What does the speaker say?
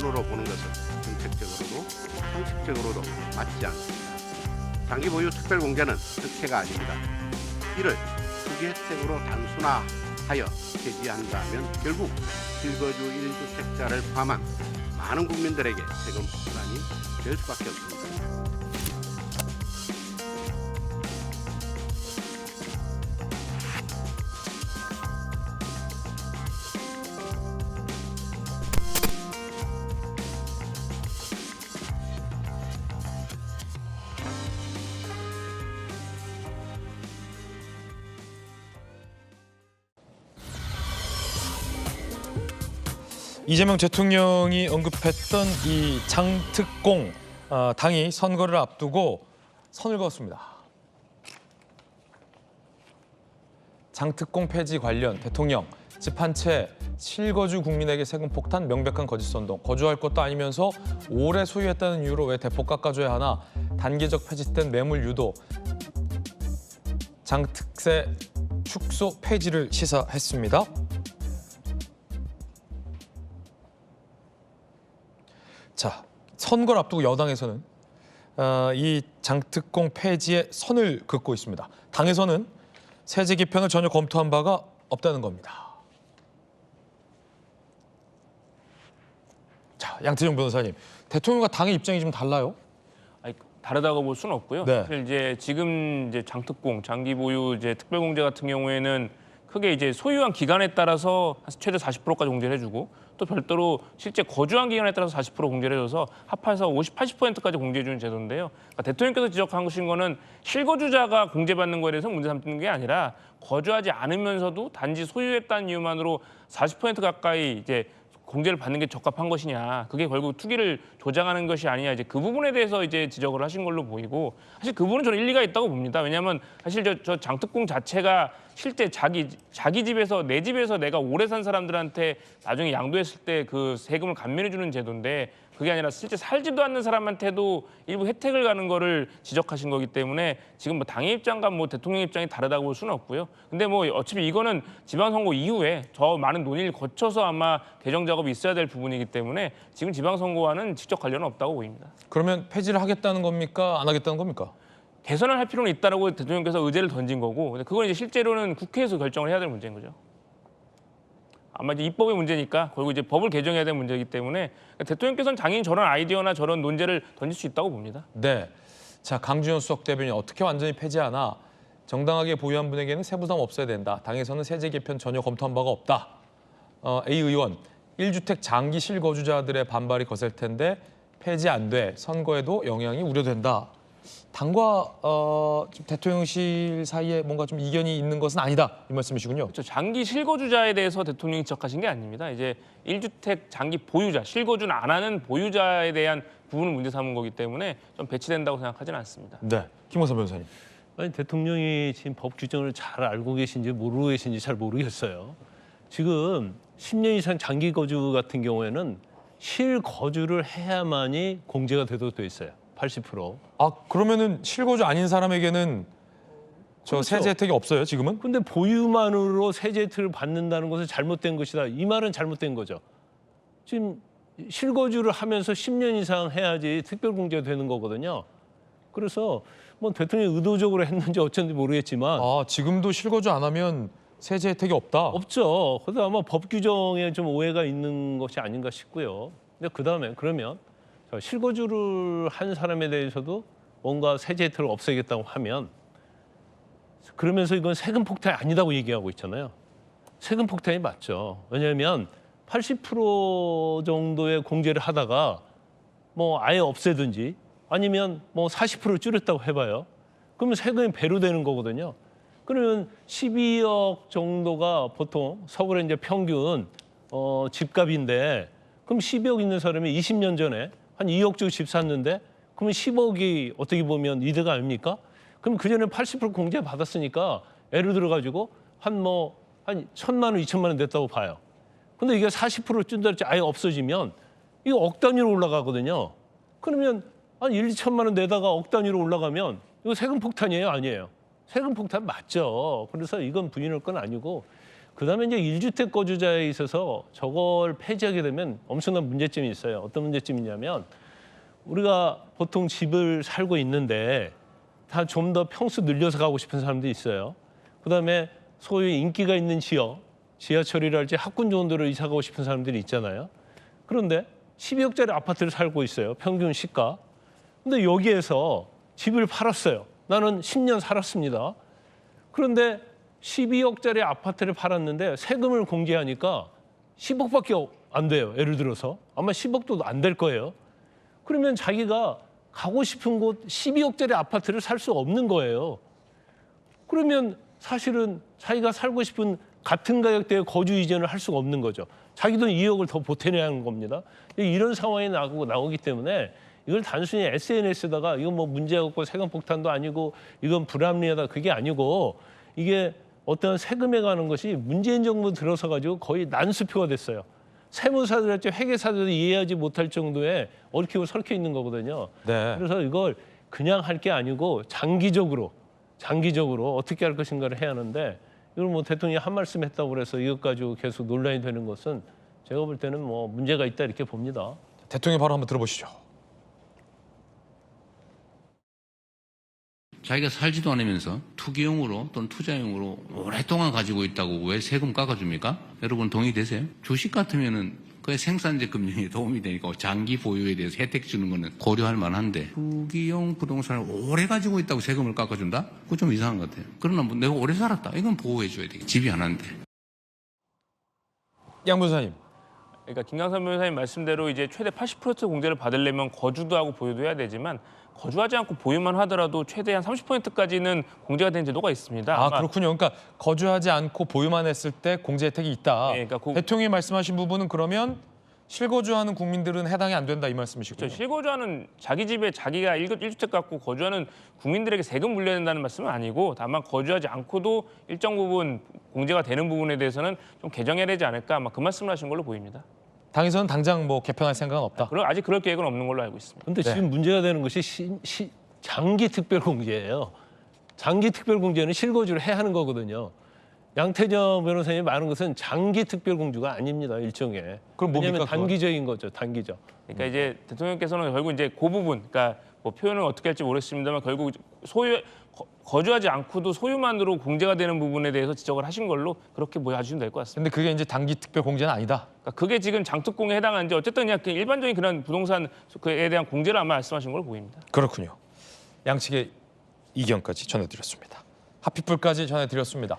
눈으로 보는 것은 정책적으로도 상식적으로도 맞지 않습니다. 장기 보유 특별 공제는 특혜가 아닙니다. 이를 투기 혜택으로 단순화하여 폐지한다면 결국 실거주 1주택자를 포함한 많은 국민들에게 세금 부담이 될 수밖에 없습니다. 이재명 대통령이 언급했던 이 장특공, 당이 선거를 앞두고 선을 그었습니다. 장특공 폐지 관련 대통령 집 한 채 실거주 국민에게 세금 폭탄, 명백한 거짓 선동, 거주할 것도 아니면서 오래 소유했다는 이유로 왜 대폭 깎아줘야 하나, 단기적 폐지된 매물 유도, 장특세 축소 폐지를 시사했습니다. 자, 선거를 앞두고 여당에서는 이 장특공 폐지에 선을 긋고 있습니다. 당에서는 세제 개편을 전혀 검토한 바가 없다는 겁니다. 자, 양태종 변호사님, 대통령과 당의 입장이 좀 달라요? 아니, 다르다고 볼 수는 없고요. 네. 사실 이제 지금 이제 장특공, 장기 보유 이제 특별공제 같은 경우에는 크게 이제 소유한 기간에 따라서 최대 40%까지 공제를 해주고, 또 별도로 실제 거주한 기간에 따라서 40% 공제를 해줘서 합해서 50, 80%까지 공제해주는 제도인데요. 그러니까 대통령께서 지적하신 거는 실거주자가 공제받는 거에 대해서 문제 삼는 게 아니라 거주하지 않으면서도 단지 소유했다는 이유만으로 40% 가까이 이제 공제를 받는 게 적합한 것이냐, 그게 결국 투기를 조장하는 것이 아니냐, 이제 그 부분에 대해서 이제 지적을 하신 걸로 보이고, 사실 그 부분은 저는 일리가 있다고 봅니다. 왜냐하면 사실 저 장특공 자체가 실제 자기 집에서, 내 집에서 내가 오래 산 사람들한테 나중에 양도했을 때 그 세금을 감면해 주는 제도인데, 그게 아니라 실제 살지도 않는 사람한테도 일부 혜택을 가는 거를 지적하신 거기 때문에 지금 뭐 당의 입장과 뭐 대통령 입장이 다르다고 볼 수는 없고요. 근데 뭐 어차피 이거는 지방선거 이후에 더 많은 논의를 거쳐서 아마 개정 작업이 있어야 될 부분이기 때문에 지금 지방선거와는 직접 관련은 없다고 보입니다. 그러면 폐지를 하겠다는 겁니까? 안 하겠다는 겁니까? 개선을 할 필요는 있다라고 대통령께서 의제를 던진 거고, 근데 그건 이제 실제로는 국회에서 결정을 해야 될 문제인 거죠. 아마 이제 입법의 문제니까, 그리고 이제 법을 개정해야 될 문제이기 때문에 대통령께서는 당연히 저런 아이디어나 저런 논제를 던질 수 있다고 봅니다. 네. 자, 강준현 수석 대변인, 어떻게 완전히 폐지하나? 정당하게 보유한 분에게는 세부담 없어야 된다. 당에서는 세제 개편 전혀 검토한 바가 없다. A 의원, 1주택 장기 실거주자들의 반발이 거셀 텐데 폐지 안 돼. 선거에도 영향이 우려된다. 당과 지금 대통령실 사이에 뭔가 좀 이견이 있는 것은 아니다, 이 말씀이시군요. 그렇죠. 장기 실거주자에 대해서 대통령이 지적하신 게 아닙니다. 이제 1주택 장기 보유자, 실거주는 안 하는 보유자에 대한 부분을 문제 삼은 거기 때문에 좀 배치된다고 생각하지는 않습니다. 네, 김호사 변호사님. 아니, 대통령이 지금 법 규정을 잘 알고 계신지 모르고 계신지 잘 모르겠어요. 지금 10년 이상 장기 거주 같은 경우에는 실거주를 해야만이 공제가 되도록 돼 있어요. 80%. 아, 그러면은 실거주 아닌 사람에게는 저 그렇죠. 세제 혜택이 없어요, 지금은? 근데 보유만으로 세제 혜택을 받는다는 것은 잘못된 것이다. 이 말은 잘못된 거죠. 지금 실거주를 하면서 10년 이상 해야지 특별공제가 되는 거거든요. 그래서 뭐 대통령이 의도적으로 했는지 어쩐지 모르겠지만 아, 지금도 실거주 안 하면 세제 혜택이 없다? 없죠. 그래서 아마 법 규정에 좀 오해가 있는 것이 아닌가 싶고요. 근데 그다음에 그러면 실거주를 한 사람에 대해서도 뭔가 세제 혜택을 없애겠다고 하면, 그러면서 이건 세금 폭탄이 아니다고 얘기하고 있잖아요. 세금 폭탄이 맞죠. 왜냐하면 80% 정도의 공제를 하다가 뭐 아예 없애든지 아니면 뭐 40% 줄였다고 해봐요. 그러면 세금이 배로 되는 거거든요. 그러면 12억 정도가 보통 서울의 이제 평균 집값인데, 그럼 12억 있는 사람이 20년 전에 한 2억 주고 집 샀는데, 그러면 10억이 어떻게 보면 이득 아닙니까? 그럼 그전에 80% 공제 받았으니까 예를 들어가지고 한 1,000만 원, 2천만 원 냈다고 봐요. 근데 이게 40% 준다든지 아예 없어지면 이거 억 단위로 올라가거든요. 그러면 한 1, 2천만 원 내다가 억 단위로 올라가면 이거 세금 폭탄이에요, 아니에요? 세금 폭탄 맞죠. 그래서 이건 부인할 건 아니고, 그다음에 이제 1주택 거주자에 있어서 저걸 폐지하게 되면 엄청난 문제점이 있어요. 어떤 문제점이냐면 우리가 보통 집을 살고 있는데 다 좀 더 평수 늘려서 가고 싶은 사람도 있어요. 그다음에 소위 인기가 있는 지역, 지하철이랄지 학군 좋은 데로 이사 가고 싶은 사람들이 있잖아요. 그런데 12억짜리 아파트를 살고 있어요. 평균 시가. 근데 여기에서 집을 팔았어요. 나는 10년 살았습니다. 그런데 12억짜리 아파트를 팔았는데 세금을 공제하니까 10억밖에 안 돼요. 예를 들어서. 아마 10억도 안 될 거예요. 그러면 자기가 가고 싶은 곳 12억짜리 아파트를 살 수 없는 거예요. 그러면 사실은 자기가 살고 싶은 같은 가격대의 거주 이전을 할 수가 없는 거죠. 자기 돈 2억을 더 보태내야 하는 겁니다. 이런 상황이 나오기 때문에 이걸 단순히 SNS에다가 이건 뭐 문제가 없고 세금 폭탄도 아니고 이건 불합리하다 그게 아니고 이게 어떤 세금에 관한 것이 문재인 정부 들어서 가지고 거의 난수표가 됐어요. 세무사들할지 회계사들도 이해하지 못할 정도의 얽히고 설켜 있는 거거든요. 네. 그래서 이걸 그냥 할 게 아니고 장기적으로 어떻게 할 것인가를 해야 하는데 이걸 뭐 대통령이 한 말씀 했다고 그래서 이것 가지고 계속 논란이 되는 것은 제가 볼 때는 뭐 문제가 있다 이렇게 봅니다. 대통령 바로 한번 들어보시죠. 자기가 살지도 않으면서 투기용으로 또는 투자용으로 오랫동안 가지고 있다고 왜 세금 깎아줍니까? 여러분 동의되세요? 주식 같으면은 그 생산재 금융에 도움이 되니까 장기 보유에 대해서 혜택 주는 거는 고려할 만한데 투기용 부동산을 오래 가지고 있다고 세금을 깎아준다? 그거 좀 이상한 것 같아요. 그러나 뭐 내가 오래 살았다. 이건 보호해줘야 되겠지. 집이 하나인데. 양 변호사님. 그러니까 김강삼 변호사님 말씀대로 이제 최대 80% 공제를 받으려면 거주도 하고 보유도 해야 되지만 거주하지 않고 보유만 하더라도 최대한 30%까지는 공제가 되는 제도가 있습니다. 아, 그렇군요. 그러니까 거주하지 않고 보유만 했을 때 공제 혜택이 있다. 네, 그러니까 대통령이 말씀하신 부분은 그러면 실거주하는 국민들은 해당이 안 된다 이 말씀이시군요. 실거주하는 자기 집에 자기가 1주택 갖고 거주하는 국민들에게 세금 물려야 된다는 말씀은 아니고 다만 거주하지 않고도 일정 부분 공제가 되는 부분에 대해서는 좀 개정해야 되지 않을까 아마 그 말씀을 하신 걸로 보입니다. 당에서는 당장 뭐 개편할 생각은 없다. 그럼 아직 그럴 계획은 없는 걸로 알고 있습니다. 근데 네. 지금 문제가 되는 것이 장기 특별공제예요. 장기 특별공제는 실거주를 해야 하는 거거든요. 양태정 변호사님이 말하는 것은 장기 특별공주가 아닙니다. 일종의. 그럼 뭡니까, 왜냐하면 그건? 단기적인 거죠. 단기적. 그러니까 이제 대통령께서는 결국 이제 그 부분, 그러니까 뭐 표현을 어떻게 할지 모르겠습니다만 결국 거주하지 않고도 소유만으로 공제가 되는 부분에 대해서 지적을 하신 걸로 그렇게 보여주시면 될 것 같습니다. 근데 그게 이제 단기 특별 공제는 아니다. 그러니까 그게 지금 장특공에 해당하는지 어쨌든 그냥 일반적인 그런 부동산에 대한 공제를 아마 말씀하신 걸로 보입니다. 그렇군요. 양측의 이견까지 전해드렸습니다. 하피뿔까지 전해드렸습니다.